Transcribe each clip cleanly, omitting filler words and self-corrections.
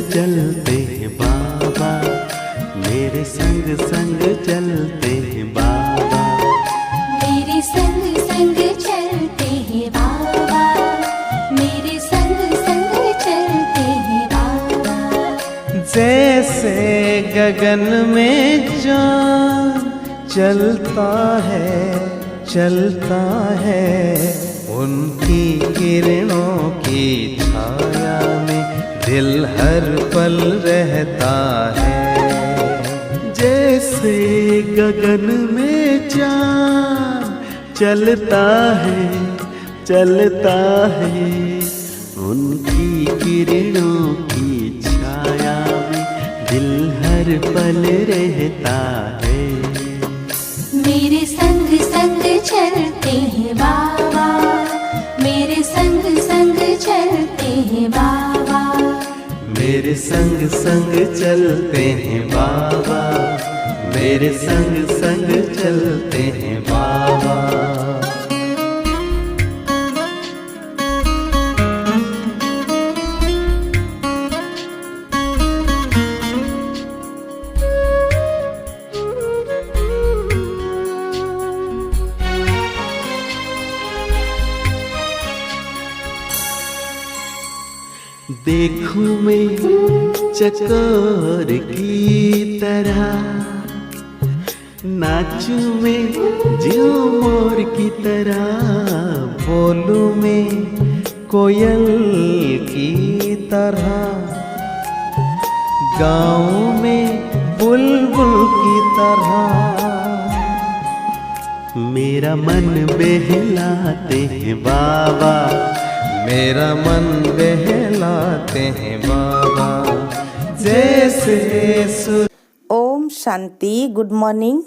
चलते हैं बाबा, मेरे संग संग चलते हैं बाबा, मेरे संग संग चलते हैं बाबा, मेरे संग संग चलते हैं बाबा। जैसे गगन में चाँद चलता है, उनकी किरणों की छाया में दिल हर पल रहता है। जैसे गगन में चाँद चलता है, उनकी किरणों की छाया में दिल हर पल रहता है। मेरे संग संग चलते हैं बाबा, मेरे संग संग चलते हैं बाबा, मेरे संग संग चलते हैं बाबा, मेरे संग संग चलते हैं बाबा। देखूं मैं चकोर की तरह, नाचूं मैं ज्यों मोर की तरह, बोलूं मैं कोयल की तरह, गाऊं मैं बुलबुल की तरह। मेरा मन बहलाते हैं बाबा, मेरा मन बहलाते हैं बाबा, जैसे ओम शांति। Good morning.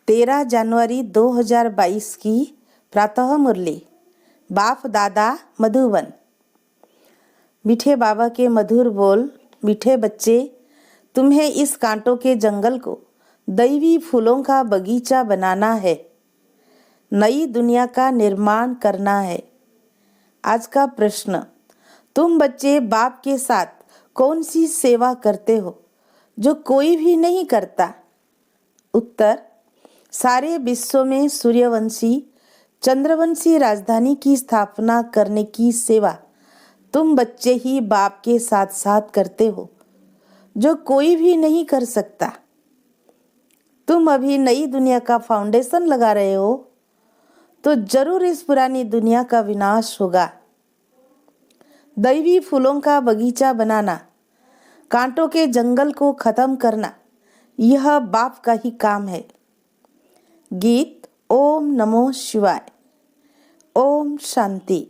13 जनवरी 2022 की प्रातः मुरली बाप दादा मधुबन। मीठे बाबा के मधुर बोल। मीठे बच्चे, तुम्हें इस कांटों के जंगल को दैवी फूलों का बगीचा बनाना है, नई दुनिया का निर्माण करना है। आज का प्रश्न, तुम बच्चे बाप के साथ कौन सी सेवा करते हो जो कोई भी नहीं करता? उत्तर, सारे विश्व में सूर्यवंशी चंद्रवंशी राजधानी की स्थापना करने की सेवा तुम बच्चे ही बाप के साथ साथ करते हो, जो कोई भी नहीं कर सकता। तुम अभी नई दुनिया का फाउंडेशन लगा रहे हो, तो जरूर इस पुरानी दुनिया का विनाश होगा। दैवी फूलों का बगीचा बनाना, कांटों के जंगल को खत्म करना, यह बाप का ही काम है। गीत ओम नमो शिवाय। ओम शांति।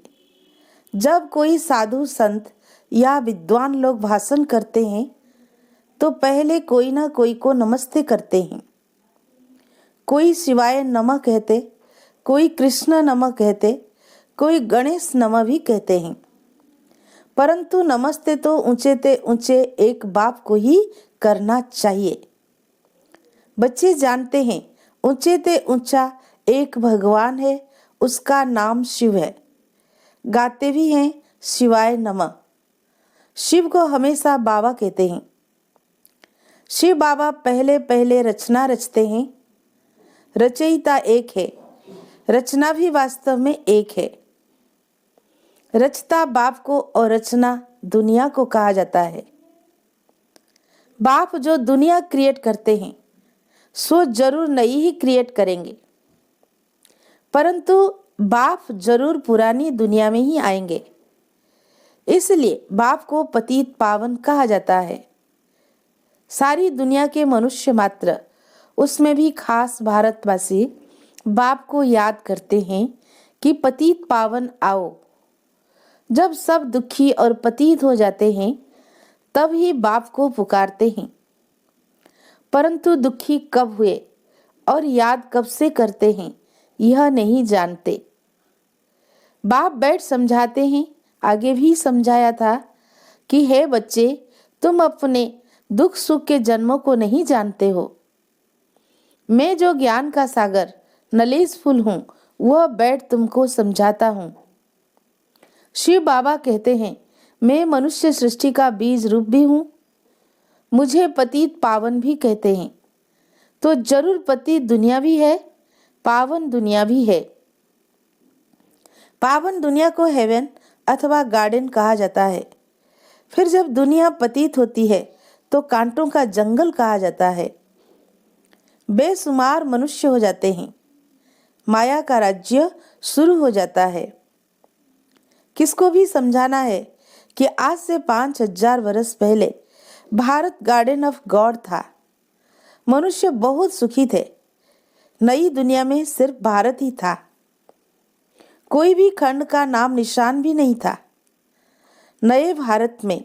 जब कोई साधु संत या विद्वान लोग भाषण करते हैं, तो पहले कोई ना कोई को नमस्ते करते हैं। कोई शिवाय नमः कहते, कोई कृष्ण नमः कहते, कोई गणेश नमः भी कहते हैं। परंतु नमस्ते तो ऊंचे ते ऊंचे एक बाप को ही करना चाहिए। बच्चे जानते हैं ऊंचे ते ऊंचा एक भगवान है, उसका नाम शिव है। गाते भी हैं शिवाय नमः। शिव को हमेशा बाबा कहते हैं। शिव बाबा पहले पहले रचना रचते हैं। रचयिता एक है, रचना भी वास्तव में एक है। रचता बाप को और रचना दुनिया को कहा जाता है। बाप जो दुनिया क्रिएट करते हैं, सो जरूर नई ही क्रिएट करेंगे, परंतु बाप जरूर पुरानी दुनिया में ही आएंगे। इसलिए बाप को पतित पावन कहा जाता है। सारी दुनिया के मनुष्य मात्र, उसमें भी खास भारतवासी, बाप को याद करते हैं कि पतित पावन आओ। जब सब दुखी और पतित हो जाते हैं, तब ही बाप को पुकारते हैं। परंतु दुखी कब हुए और याद कब से करते हैं, यह नहीं जानते। बाप बैठ समझाते हैं। आगे भी समझाया था कि हे बच्चे, तुम अपने दुख सुख के जन्मों को नहीं जानते हो। मैं जो ज्ञान का सागर नलेजफुल हूँ, वह बैठ तुमको समझाता हूँ। शिव बाबा कहते हैं, मैं मनुष्य सृष्टि का बीज रूप भी हूँ। मुझे पतित पावन भी कहते हैं, तो जरूर पतित दुनिया भी है, पावन दुनिया भी है। पावन दुनिया को हेवन अथवा गार्डन कहा जाता है। फिर जब दुनिया पतित होती है तो कांटों का जंगल कहा जाता है। बेशुमार मनुष्य हो जाते हैं। माया का राज्य शुरू हो जाता है। किसको भी समझाना है कि आज से 5000 वर्ष पहले भारत गार्डन ऑफ गॉड था। मनुष्य बहुत सुखी थे। नई दुनिया में सिर्फ भारत ही था। कोई भी खंड का नाम निशान भी नहीं था। नए भारत में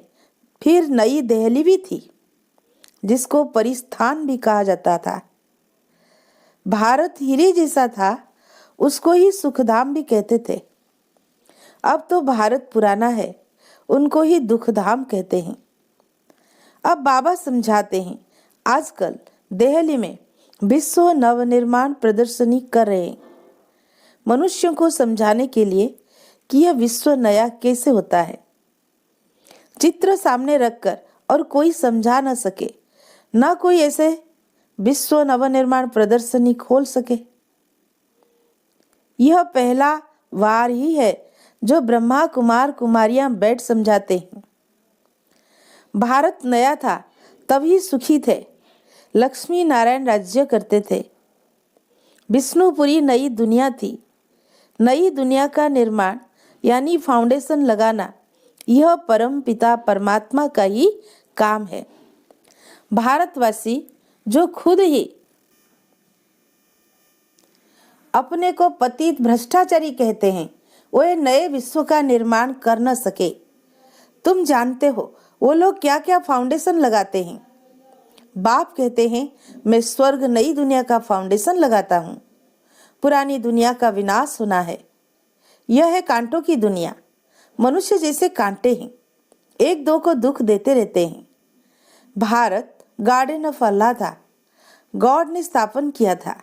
फिर नई दिल्ली भी थी, जिसको परिस्थान भी कहा जाता था। भारत हीरे जैसा था, उसको ही सुखधाम भी कहते थे। अब तो भारत पुराना है, उनको ही दुखधाम कहते हैं। अब बाबा समझाते हैं, आजकल दिल्ली में विश्व नवनिर्माण प्रदर्शनी कर रहे हैं, मनुष्यों को समझाने के लिए कि यह विश्व नया कैसे होता है। चित्र सामने रखकर और कोई समझा न सके, न कोई ऐसे विश्व नवनिर्माण प्रदर्शनी खोल सके। यह पहला वार ही है जो ब्रह्मा कुमार कुमारियां बैठ समझाते हैं। भारत नया था, तभी सुखी थे। लक्ष्मी नारायण राज्य करते थे। विष्णुपुरी नई दुनिया थी। नई दुनिया का निर्माण यानी फाउंडेशन लगाना, यह परम पिता परमात्मा का ही काम है। भारतवासी जो खुद ही अपने को पतित भ्रष्टाचारी कहते हैं, वे नए विश्व का निर्माण कर न सके। तुम जानते हो वो लोग क्या क्या फाउंडेशन लगाते हैं। बाप कहते हैं, मैं स्वर्ग नई दुनिया का फाउंडेशन लगाता हूँ। पुरानी दुनिया का विनाश होना है। यह है कांटों की दुनिया। मनुष्य जैसे कांटे हैं, एक दो को दुख देते रहते हैं। भारत गार्डन ऑफ अल्लाह था, गॉड ने स्थापन किया था।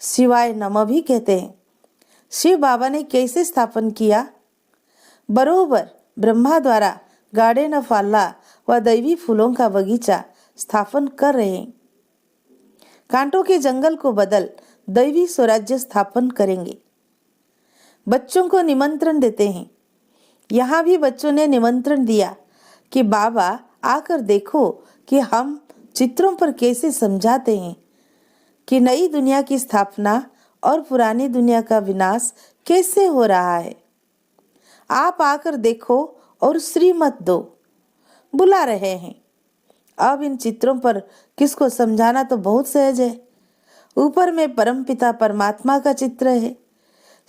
शिवाय नमः भी कहते हैं। शिव बाबा ने कैसे स्थापन किया? बरोबर ब्रह्मा द्वारा गार्डन ऑफ अल्लाह व दैवी फूलों का बगीचा स्थापन कर रहे हैं। कांटों के जंगल को बदल दैवी स्वराज्य स्थापन करेंगे। बच्चों को निमंत्रण देते हैं। यहाँ भी बच्चों ने निमंत्रण दिया कि बाबा आकर देखो कि हम चित्रों पर कैसे समझाते हैं कि नई दुनिया की स्थापना और पुरानी दुनिया का विनाश कैसे हो रहा है। आप आकर देखो और श्रीमत दो, बुला रहे हैं। अब इन चित्रों पर किसको समझाना तो बहुत सहज है। ऊपर में परमपिता परमात्मा का चित्र है।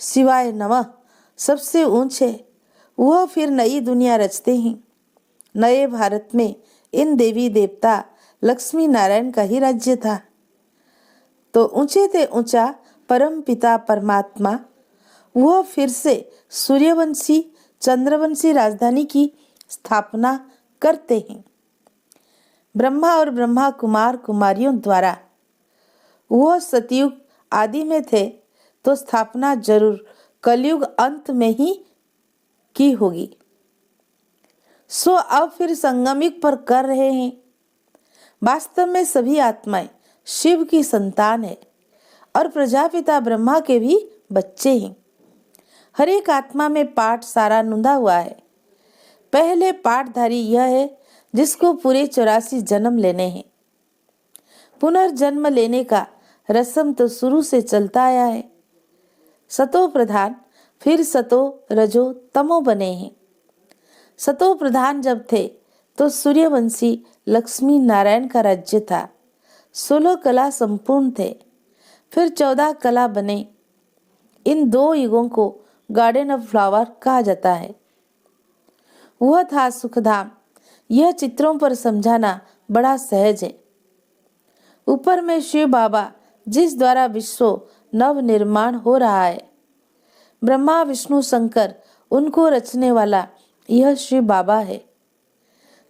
शिवाय नमः सबसे ऊंचे, वह फिर नई दुनिया रचते हैं। नए भारत में इन देवी देवता लक्ष्मी नारायण का ही राज्य था। तो ऊंचे थे ऊंचा परम पिता परमात्मा, वह फिर से सूर्यवंशी चंद्रवंशी राजधानी की स्थापना करते हैं। ब्रह्मा और ब्रह्मा कुमार कुमारियों द्वारा वह सतयुग आदि में थे, तो स्थापना जरूर कलयुग अंत में ही की होगी। सो अब फिर संगमिक पर कर रहे हैं। वास्तव में सभी आत्माएं शिव की संतान है और प्रजापिता ब्रह्मा के भी बच्चे हैं। हर एक आत्मा में पाठ सारा नुंदा हुआ है। पहले पाठधारी यह है जिसको पूरे 84 जन्म लेने हैं। पुनर्जन्म लेने का रस्म तो शुरू से चलता आया है। सतो प्रधान फिर सतो रजो तमो बने हैं। सतो प्रधान जब थे तो सूर्यवंशी लक्ष्मी नारायण का राज्य था। 16 कला संपूर्ण थे, फिर 14 कला बने। इन 2 युगों को गार्डन ऑफ फ्लावर कहा जाता है। वह था सुखधाम। यह चित्रों पर समझाना बड़ा सहज है। ऊपर में शिव बाबा जिस द्वारा विश्व नव निर्माण हो रहा है, ब्रह्मा विष्णु शंकर उनको रचने वाला यह शिव बाबा है।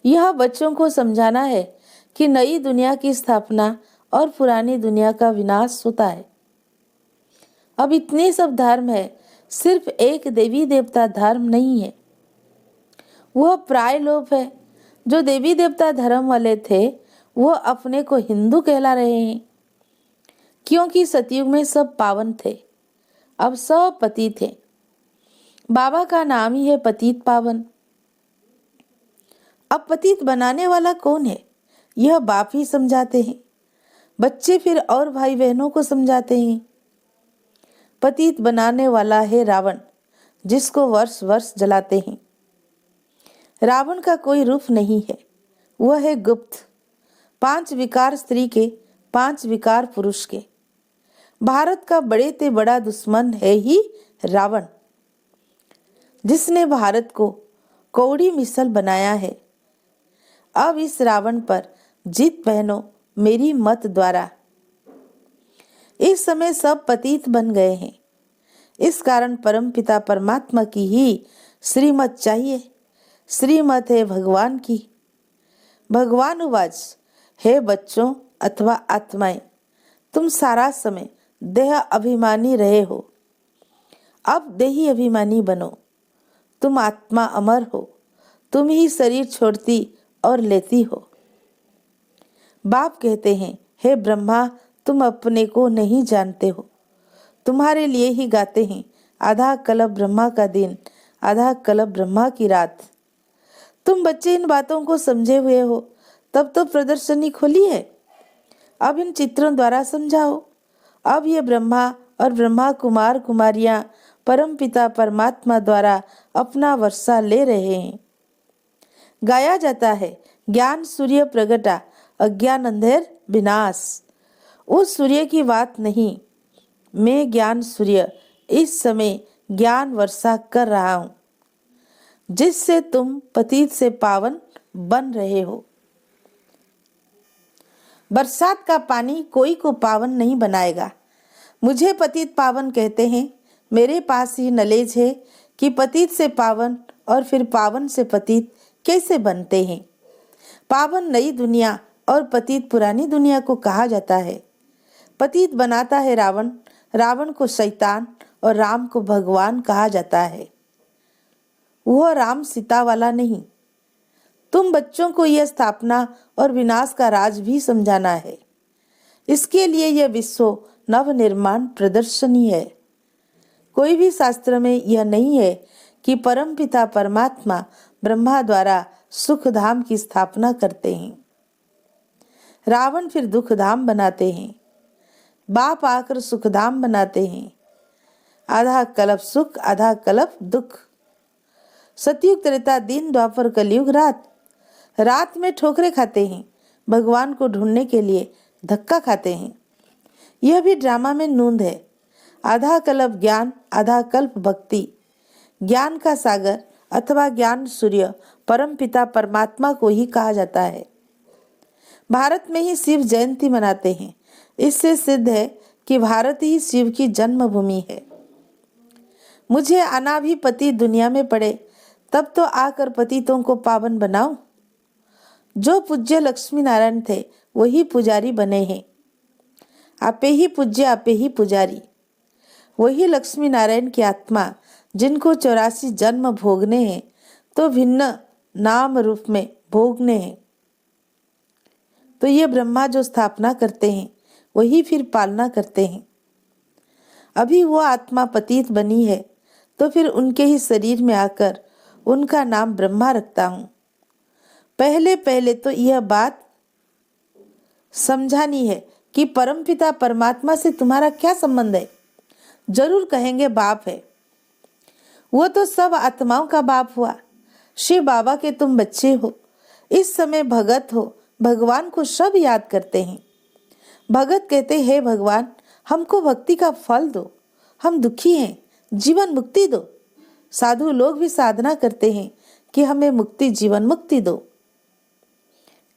यह बच्चों को समझाना है कि नई दुनिया की स्थापना और पुरानी दुनिया का विनाश होता है। अब इतने सब धर्म है, सिर्फ एक देवी देवता धर्म नहीं है। वह प्राय लोग है जो देवी देवता धर्म वाले थे, वो अपने को हिंदू कहला रहे हैं, क्योंकि सतयुग में सब पावन थे, अब सब पति थे। बाबा का नाम ही है पतित पावन। अब पतित बनाने वाला कौन है, यह बाप ही समझाते हैं। बच्चे फिर और भाई बहनों को समझाते हैं। पतित बनाने वाला है रावण, जिसको वर्ष वर्ष जलाते हैं। रावण का कोई रूप नहीं है, वह है गुप्त। 5 विकार स्त्री के, 5 विकार पुरुष के। भारत का बड़े से बड़ा दुश्मन है ही रावण, जिसने भारत को कौड़ी मिसल बनाया है। अब इस रावण पर जीत पहनो मेरी मत द्वारा। इस समय सब पतित बन गए हैं, इस कारण परमपिता परमात्मा की ही श्रीमत चाहिए। श्रीमत है भगवान की। भगवान उवाच, हे बच्चों अथवा आत्माएं, तुम सारा समय देह अभिमानी रहे हो, अब देही अभिमानी बनो। तुम आत्मा अमर हो, तुम ही शरीर छोड़ती और लेती हो। बाप कहते हैं, हे ब्रह्मा, तुम अपने को नहीं जानते हो, तुम्हारे लिए ही गाते हैं आधा कल्प ब्रह्मा का दिन, आधा कल्प ब्रह्मा की रात। तुम बच्चे इन बातों को समझे हुए हो, तब तो प्रदर्शनी खोली है, अब इन चित्रों द्वारा समझाओ। अब ये ब्रह्मा और ब्रह्मा कुमार कुमारियां परम पिता परमात्मा द्वारा अपना वर्षा ले रहे हैं। गाया जाता है, ज्ञान सूर्य प्रगटा, अज्ञान अंधेर विनाश। उस सूर्य की बात नहीं, मैं ज्ञान सूर्य इस समय ज्ञान वर्षा कर रहा हूं, जिससे तुम पतित से पावन बन रहे हो। बरसात का पानी कोई को पावन नहीं बनाएगा। मुझे पतित पावन कहते हैं, मेरे पास ही नॉलेज है कि पतित से पावन और फिर पावन से पतित कैसे बनते हैं। पावन नई दुनिया और पतित पुरानी दुनिया को कहा जाता है। पतित बनाता है रावण, रावण को शैतान और राम को भगवान कहा जाता है। वह राम सीता वाला नहीं। तुम बच्चों को यह स्थापना और विनाश का राज भी समझाना है। इसके लिए यह विश्व नव निर्माण प्रदर्शनी है। कोई भी शास्त्र में यह नहीं है कि परम पिता परमात्मा ब्रह्मा द्वारा सुख धाम की स्थापना करते हैं। रावण फिर दुख धाम बनाते हैं, बाप आकर सुख धाम बनाते हैं। आधा कल्प सुख, आधा कल्प दुख। सतयुग त्रेता दिन, द्वापर कलयुग रात। रात में ठोकरे खाते हैं, भगवान को ढूंढने के लिए धक्का खाते हैं। यह भी ड्रामा में नूंद है। आधा कल्प ज्ञान, आधा कल्प भक्ति। ज्ञान का सागर अथवा ज्ञान सूर्य परम पिता परमात्मा को ही कहा जाता है। भारत में ही शिव जयंती मनाते हैं। इससे सिद्ध है कि भारत ही शिव की जन्मभूमि है। मुझे आना भी पति दुनिया में पड़े, तब तो आकर पतितों को पावन बनाओ। जो पूज्य लक्ष्मी नारायण थे, वही पुजारी बने हैं। आपे ही पूज्य, आपे ही पुजारी। वही लक्ष्मी नारायण की आत्मा, जिनको 84 जन्म भोगने हैं, तो भिन्न नाम रूप में भोगने हैं। तो ये ब्रह्मा जो स्थापना करते हैं, वही फिर पालना करते हैं। अभी वो आत्मा पतित बनी है, तो फिर उनके ही शरीर में आकर उनका नाम ब्रह्मा रखता हूँ। पहले पहले तो यह बात समझानी है कि परमपिता परमात्मा से तुम्हारा क्या संबंध है। जरूर कहेंगे बाप है। वो तो सब आत्माओं का बाप हुआ। शिव बाबा के तुम बच्चे हो, इस समय भगत हो, भगवान को सब याद करते हैं। भगत कहते हे भगवान, हमको भक्ति का फल दो, हम दुखी हैं, जीवन मुक्ति दो। साधु लोग भी साधना करते हैं कि हमें मुक्ति, जीवन मुक्ति दो।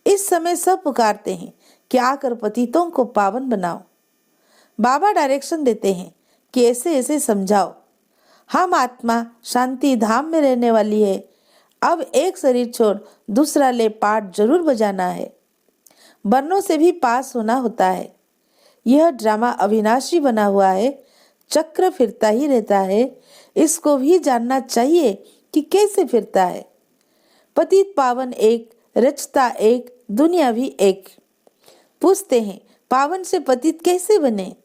इस समय सब पुकारते हैं कि आकर पतितों को पावन बनाओ। बाबा डायरेक्शन देते हैं कि ऐसे ऐसे समझाओ। हम आत्मा शांति धाम में रहने वाली है। अब एक शरीर छोड़ दूसरा ले पाठ जरूर बजाना है। वर्णों से भी पास होना होता है। यह ड्रामा अविनाशी बना हुआ है, चक्र फिरता ही रहता है। इसको भी जानना चाहिए कि कैसे फिरता है। पतित पावन एक, रचता एक, दुनिया भी एक। पूछते हैं पावन से पतित कैसे बने?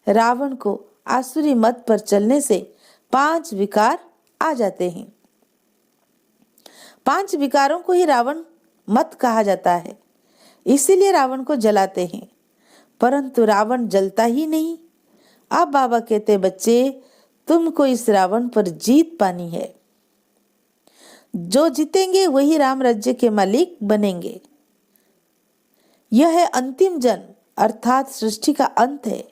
रावण को आसुरी मत पर चलने से 5 विकार आ जाते हैं। 5 विकारों को ही रावण मत कहा जाता है, इसीलिए रावण को जलाते हैं। परंतु रावण जलता ही नहीं। अब बाबा कहते बच्चे, तुमको इस रावण पर जीत पानी है। जो जीतेंगे वही राम राज्य के मालिक बनेंगे। यह है अंतिम जन्म, अर्थात सृष्टि का अंत है।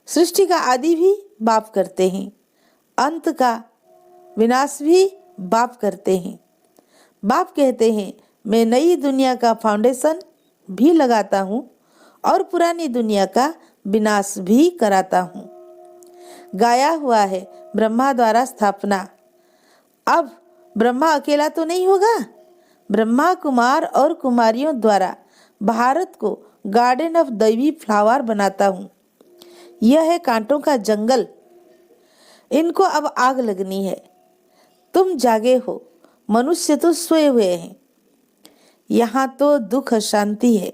सृष्टि का आदि भी बाप करते हैं, अंत का विनाश भी बाप करते हैं। बाप कहते हैं मैं नई दुनिया का फाउंडेशन भी लगाता हूँ और पुरानी दुनिया का विनाश भी कराता हूँ। गाया हुआ है ब्रह्मा द्वारा स्थापना। अब ब्रह्मा अकेला तो नहीं होगा। ब्रह्मा कुमार और कुमारियों द्वारा भारत को गार्डन ऑफ दैवी फ्लावर बनाता हूँ। यह है कांटों का जंगल, इनको अब आग लगनी है। तुम जागे हो, मनुष्य तो सोए हुए हैं। यहाँ तो दुख शांति है।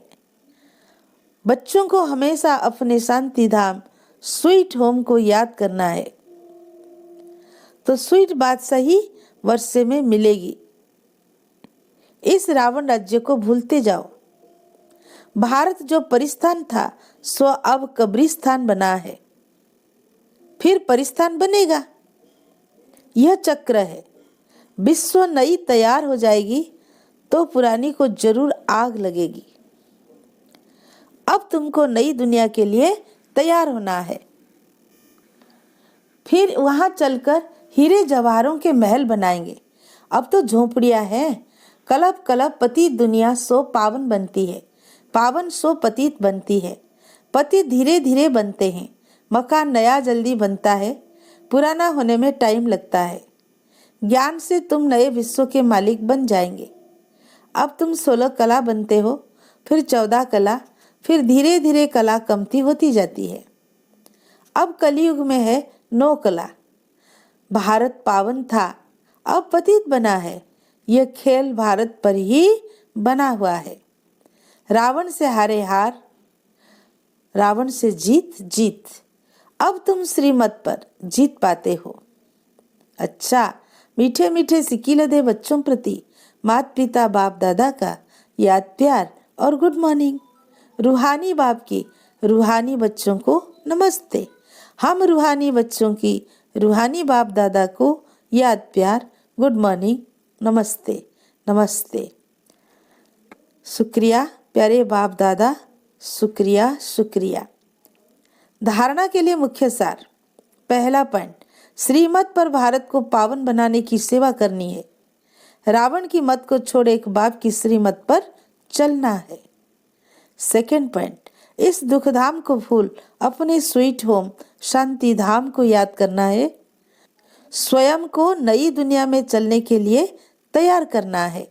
बच्चों को हमेशा अपने शांति धाम स्वीट होम को याद करना है, तो स्वीट बादशाही वर्षे में मिलेगी। इस रावण राज्य को भूलते जाओ। भारत जो परिस्थान था सो अब कब्रिस्तान बना है, फिर परिस्थान बनेगा। यह चक्र है। विश्व नई तैयार हो जाएगी तो पुरानी को जरूर आग लगेगी। अब तुमको नई दुनिया के लिए तैयार होना है। फिर वहां चलकर हीरे जवाहरों के महल बनाएंगे। अब तो झोपड़ियां हैं। कलप कलप पतित दुनिया सो पावन बनती है, पावन सो पतित बनती है। पतित धीरे धीरे बनते हैं। मकान नया जल्दी बनता है, पुराना होने में टाइम लगता है। ज्ञान से तुम नए विश्व के मालिक बन जाएंगे। अब तुम 16 कला बनते हो, फिर 14 कला, फिर धीरे धीरे कला कमती होती जाती है। अब कलयुग में है 9 कला। भारत पावन था, अब पतित बना है। यह खेल भारत पर ही बना हुआ है। रावण से हारे हार, रावण से जीत जीत। अब तुम श्रीमत पर जीत पाते हो। अच्छा, मीठे मीठे सिक्की दे बच्चों प्रति माता पिता बाप दादा का याद प्यार और गुड मॉर्निंग। रूहानी बाप की रूहानी बच्चों को नमस्ते। हम रूहानी बच्चों की रूहानी बाप दादा को याद प्यार, गुड मॉर्निंग, नमस्ते नमस्ते। शुक्रिया प्यारे बाप दादा, शुक्रिया शुक्रिया। धारणा के लिए मुख्य सार। पहला पॉइंट, श्रीमत पर भारत को पावन बनाने की सेवा करनी है। रावण की मत को छोड़ एक बाप की श्रीमत पर चलना है। सेकंड पॉइंट, इस दुखधाम को भूल अपने स्वीट होम शांति धाम को याद करना है। स्वयं को नई दुनिया में चलने के लिए तैयार करना है।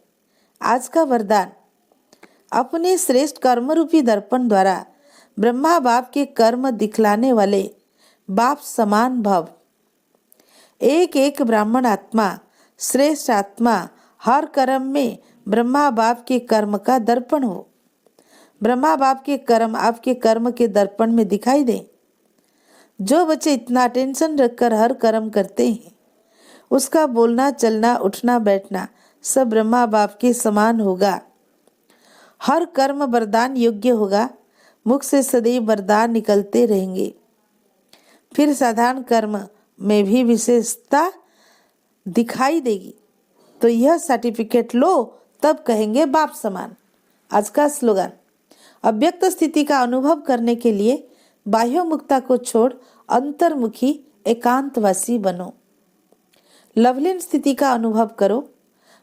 आज का वरदान, अपने श्रेष्ठ कर्म रूपी दर्पण द्वारा ब्रह्मा बाप के कर्म दिखलाने वाले बाप समान भव। एक एक ब्राह्मण आत्मा, श्रेष्ठ आत्मा, हर कर्म में ब्रह्मा बाप के कर्म का दर्पण हो। ब्रह्मा बाप के कर्म आपके कर्म के दर्पण में दिखाई दे। जो बच्चे इतना टेंशन रखकर हर कर्म करते हैं, उसका बोलना चलना उठना बैठना सब ब्रह्मा बाप के समान होगा। हर कर्म वरदान योग्य होगा। मुख से सदैव वरदान निकलते रहेंगे। फिर साधारण कर्म में भी विशेषता दिखाई देगी। तो यह सर्टिफिकेट लो, तब कहेंगे बाप समान। आज का स्लोगन, अव्यक्त स्थिति का अनुभव करने के लिए बाह्य मुक्ता को छोड़ अंतर्मुखी एकांतवासी बनो। लवलीन स्थिति का अनुभव करो।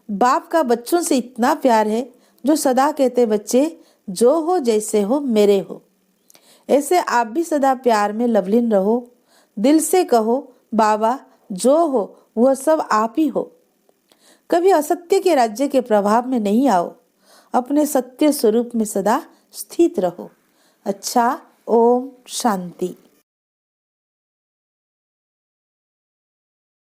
बाप का बच्चों से इतना प्यार है जो सदा कहते बच्चे जो हो जैसे हो मेरे हो। ऐसे आप भी सदा प्यार में लवलीन रहो। दिल से कहो बाबा जो हो वह सब आप ही हो। कभी असत्य के राज्य के प्रभाव में नहीं आओ। अपने सत्य स्वरूप में सदा स्थित रहो। अच्छा, ओम शांति।